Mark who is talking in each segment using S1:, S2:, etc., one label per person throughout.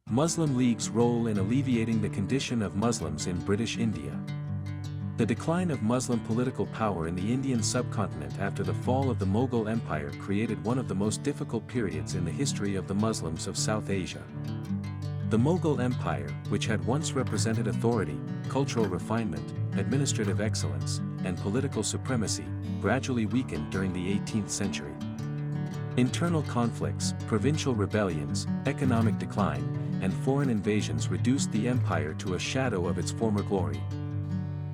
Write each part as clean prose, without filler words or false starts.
S1: Muslim League's role in alleviating the condition of Muslims in British India. The decline of Muslim political power in the Indian subcontinent after the fall of the Mughal Empire created one of the most difficult periods in the history of the Muslims of South Asia. The Mughal Empire, which had once represented authority, cultural refinement, administrative excellence, and political supremacy, gradually weakened during the 18th century. Internal conflicts, provincial rebellions, economic decline, and foreign invasions reduced the empire to a shadow of its former glory.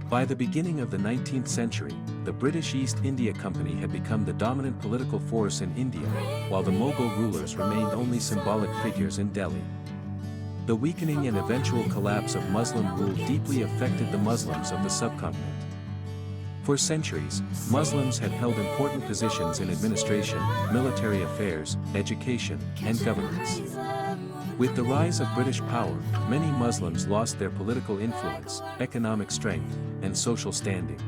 S1: By the beginning of the 19th century, the British East India Company had become the dominant political force in India, while the Mughal rulers remained only symbolic figures in Delhi. The weakening and eventual collapse of Muslim rule deeply affected the Muslims of the subcontinent. For centuries, Muslims had held important positions in administration, military affairs, education, and governance. With the rise of British power, many Muslims lost their political influence, economic strength, and social standing.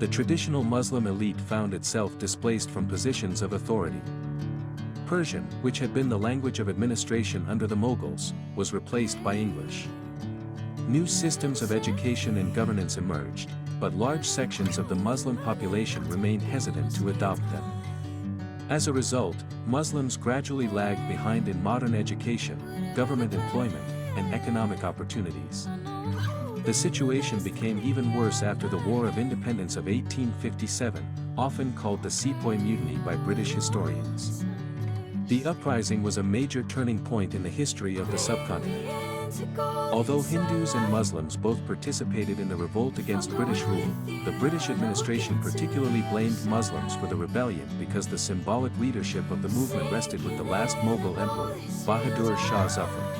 S1: The traditional Muslim elite found itself displaced from positions of authority. Persian, which had been the language of administration under the Mughals, was replaced by English. New systems of education and governance emerged, but large sections of the Muslim population remained hesitant to adopt them. As a result, Muslims gradually lagged behind in modern education, government employment, and economic opportunities. The situation became even worse after the War of Independence of 1857, often called the Sepoy Mutiny by British historians. The uprising was a major turning point in the history of the subcontinent. Although Hindus and Muslims both participated in the revolt against British rule, the British administration particularly blamed Muslims for the rebellion because the symbolic leadership of the movement rested with the last Mughal emperor, Bahadur Shah Zafar.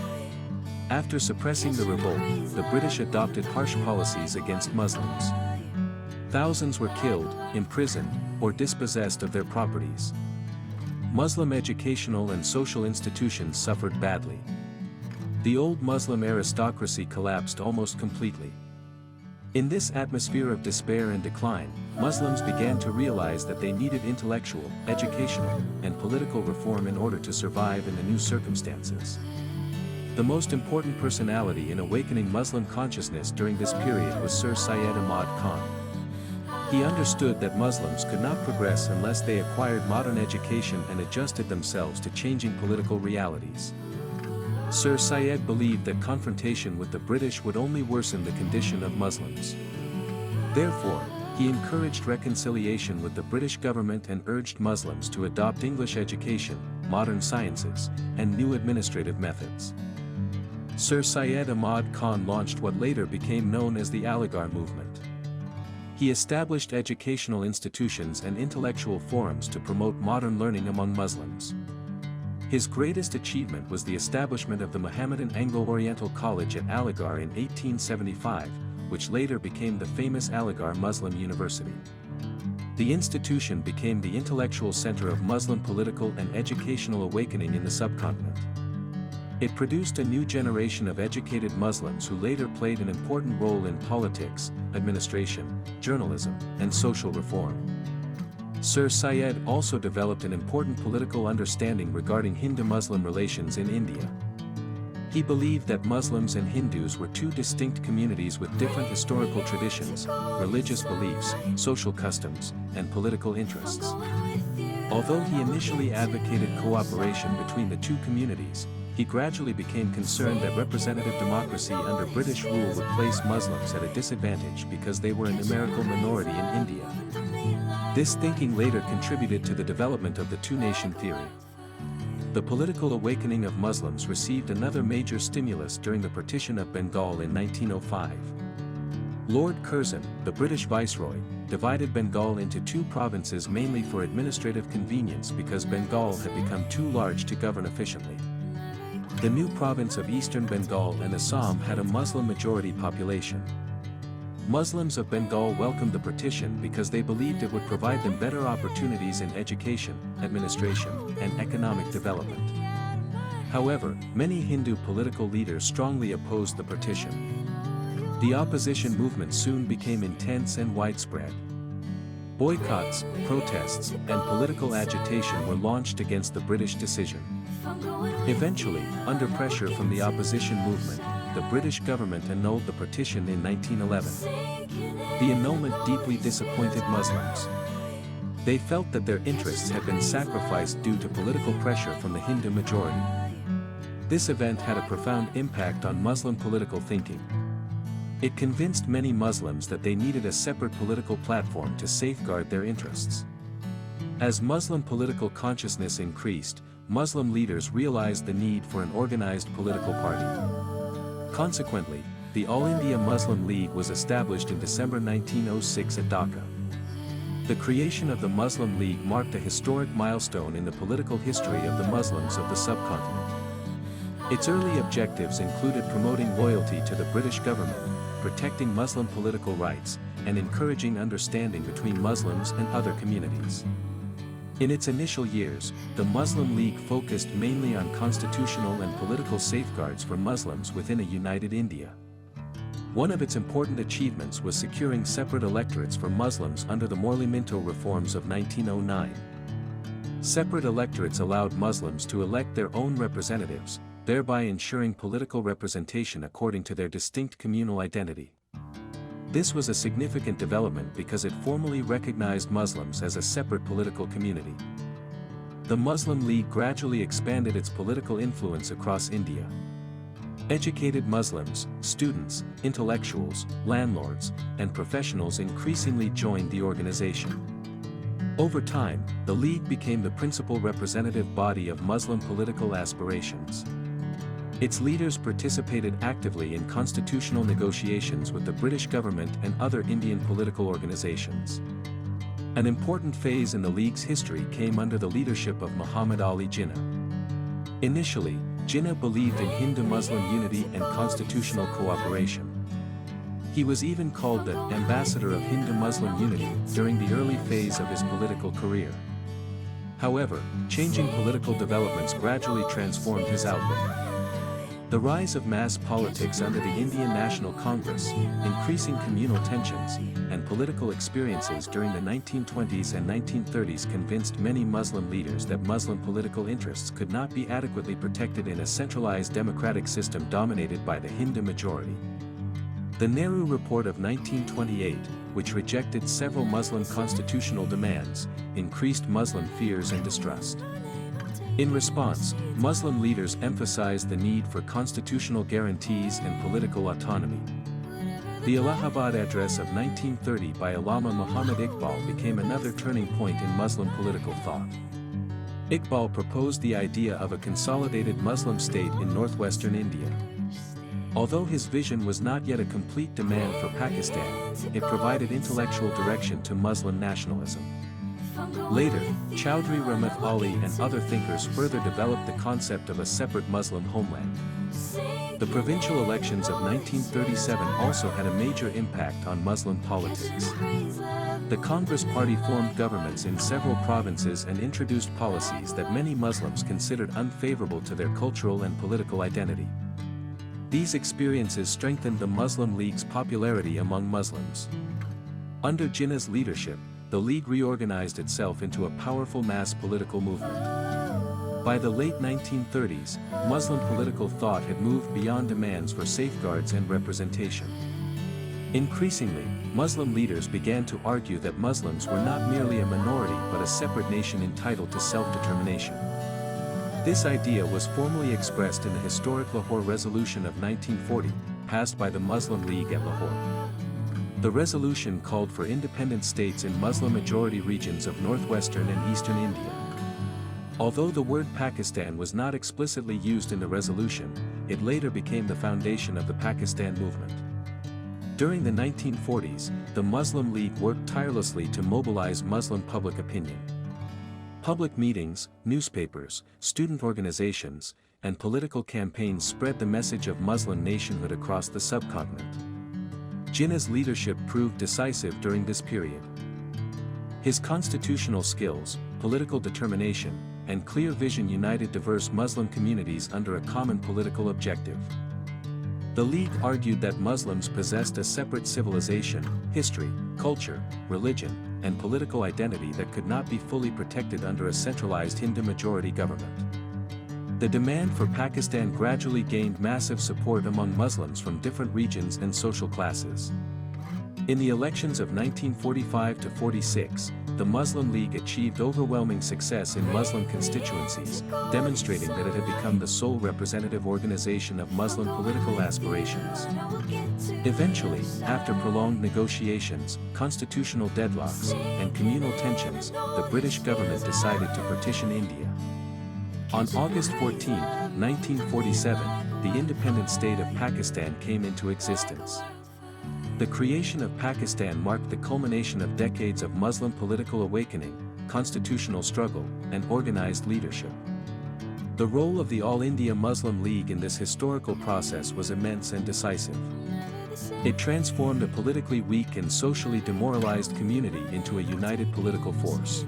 S1: After suppressing the revolt, the British adopted harsh policies against Muslims. Thousands were killed, imprisoned, or dispossessed of their properties. Muslim educational and social institutions suffered badly. The old Muslim aristocracy collapsed almost completely. In this atmosphere of despair and decline, Muslims began to realize that they needed intellectual, educational, and political reform in order to survive in the new circumstances. The most important personality in awakening Muslim consciousness during this period was Sir Syed Ahmad Khan. He understood that Muslims could not progress unless they acquired modern education and adjusted themselves to changing political realities. Sir Syed believed that confrontation with the British would only worsen the condition of Muslims. Therefore, he encouraged reconciliation with the British government and urged Muslims to adopt English education, modern sciences, and new administrative methods. Sir Syed Ahmad Khan launched what later became known as the Aligarh movement. He established educational institutions and intellectual forums to promote modern learning among Muslims. His greatest achievement was the establishment of the Mohammedan Anglo-Oriental College at Aligarh in 1875, which later became the famous Aligarh Muslim University. The institution became the intellectual center of Muslim political and educational awakening in the subcontinent. It produced a new generation of educated Muslims who later played an important role in politics, administration, journalism, and social reform. Sir Syed also developed an important political understanding regarding Hindu-Muslim relations in India. He believed that Muslims and Hindus were two distinct communities with different historical traditions, religious beliefs, social customs, and political interests. Although he initially advocated cooperation between the two communities, he gradually became concerned that representative democracy under British rule would place Muslims at a disadvantage because they were a numerical minority in India. This thinking later contributed to the development of the two-nation theory. The political awakening of Muslims received another major stimulus during the partition of Bengal in 1905. Lord Curzon, the British viceroy, divided Bengal into two provinces mainly for administrative convenience because Bengal had become too large to govern efficiently. The new province of Eastern Bengal and Assam had a Muslim-majority population. Muslims of Bengal welcomed the partition because they believed it would provide them better opportunities in education, administration, and economic development. However, many Hindu political leaders strongly opposed the partition. The opposition movement soon became intense and widespread. Boycotts, protests, and political agitation were launched against the British decision. Eventually, under pressure from the opposition movement, the British government annulled the partition in 1911. The annulment deeply disappointed Muslims. They felt that their interests had been sacrificed due to political pressure from the Hindu majority. This event had a profound impact on Muslim political thinking. It convinced many Muslims that they needed a separate political platform to safeguard their interests. As Muslim political consciousness increased, Muslim leaders realized the need for an organized political party. Consequently, the All India Muslim League was established in December 1906 at Dhaka. The creation of the Muslim League marked a historic milestone in the political history of the Muslims of the subcontinent. Its early objectives included promoting loyalty to the British government, protecting Muslim political rights, and encouraging understanding between Muslims and other communities. In its initial years, the Muslim League focused mainly on constitutional and political safeguards for Muslims within a united India. One of its important achievements was securing separate electorates for Muslims under the Morley Minto reforms of 1909. Separate electorates allowed Muslims to elect their own representatives, thereby ensuring political representation according to their distinct communal identity. This was a significant development because it formally recognized Muslims as a separate political community. The Muslim League gradually expanded its political influence across India. Educated Muslims, students, intellectuals, landlords, and professionals increasingly joined the organization. Over time, the League became the principal representative body of Muslim political aspirations. Its leaders participated actively in constitutional negotiations with the British government and other Indian political organizations. An important phase in the League's history came under the leadership of Muhammad Ali Jinnah. Initially, Jinnah believed in Hindu-Muslim unity and constitutional cooperation. He was even called the ambassador of Hindu-Muslim unity during the early phase of his political career. However, changing political developments gradually transformed his outlook. The rise of mass politics under the Indian National Congress, increasing communal tensions, and political experiences during the 1920s and 1930s convinced many Muslim leaders that Muslim political interests could not be adequately protected in a centralized democratic system dominated by the Hindu majority. The Nehru Report of 1928, which rejected several Muslim constitutional demands, increased Muslim fears and distrust. In response, Muslim leaders emphasized the need for constitutional guarantees and political autonomy. The Allahabad Address of 1930 by Allama Muhammad Iqbal became another turning point in Muslim political thought. Iqbal proposed the idea of a consolidated Muslim state in northwestern India. Although his vision was not yet a complete demand for Pakistan, it provided intellectual direction to Muslim nationalism. Later, Chowdhury Rahmat Ali and other thinkers further developed the concept of a separate Muslim homeland. The provincial elections of 1937 also had a major impact on Muslim politics. The Congress Party formed governments in several provinces and introduced policies that many Muslims considered unfavorable to their cultural and political identity. These experiences strengthened the Muslim League's popularity among Muslims. Under Jinnah's leadership, the League reorganized itself into a powerful mass political movement. By the late 1930s, Muslim political thought had moved beyond demands for safeguards and representation. Increasingly, Muslim leaders began to argue that Muslims were not merely a minority but a separate nation entitled to self-determination. This idea was formally expressed in the historic Lahore Resolution of 1940, passed by the Muslim League at Lahore. The resolution called for independent states in Muslim-majority regions of northwestern and eastern India. Although the word Pakistan was not explicitly used in the resolution, it later became the foundation of the Pakistan movement. During the 1940s, the Muslim League worked tirelessly to mobilize Muslim public opinion. Public meetings, newspapers, student organizations, and political campaigns spread the message of Muslim nationhood across the subcontinent. Jinnah's leadership proved decisive during this period. His constitutional skills, political determination, and clear vision united diverse Muslim communities under a common political objective. The League argued that Muslims possessed a separate civilization, history, culture, religion, and political identity that could not be fully protected under a centralized Hindu majority government. The demand for Pakistan gradually gained massive support among Muslims from different regions and social classes. In the elections of 1945 to 46, the Muslim League achieved overwhelming success in Muslim constituencies, demonstrating that it had become the sole representative organization of Muslim political aspirations. Eventually, after prolonged negotiations, constitutional deadlocks, and communal tensions, the British government decided to partition India. On August 14, 1947, the independent state of Pakistan came into existence. The creation of Pakistan marked the culmination of decades of Muslim political awakening, constitutional struggle, and organized leadership. The role of the All India Muslim League in this historical process was immense and decisive. It transformed a politically weak and socially demoralized community into a united political force.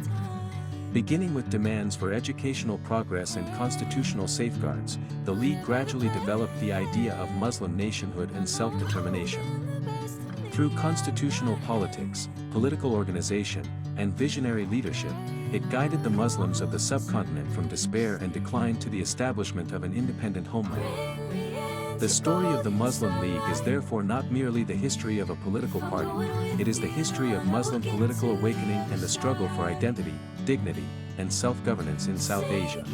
S1: Beginning with demands for educational progress and constitutional safeguards, the League gradually developed the idea of Muslim nationhood and self-determination. Through constitutional politics, political organization, and visionary leadership, it guided the Muslims of the subcontinent from despair and decline to the establishment of an independent homeland. The story of the Muslim League is therefore not merely the history of a political party, it is the history of Muslim political awakening and the struggle for identity, dignity, and self-governance in South Asia.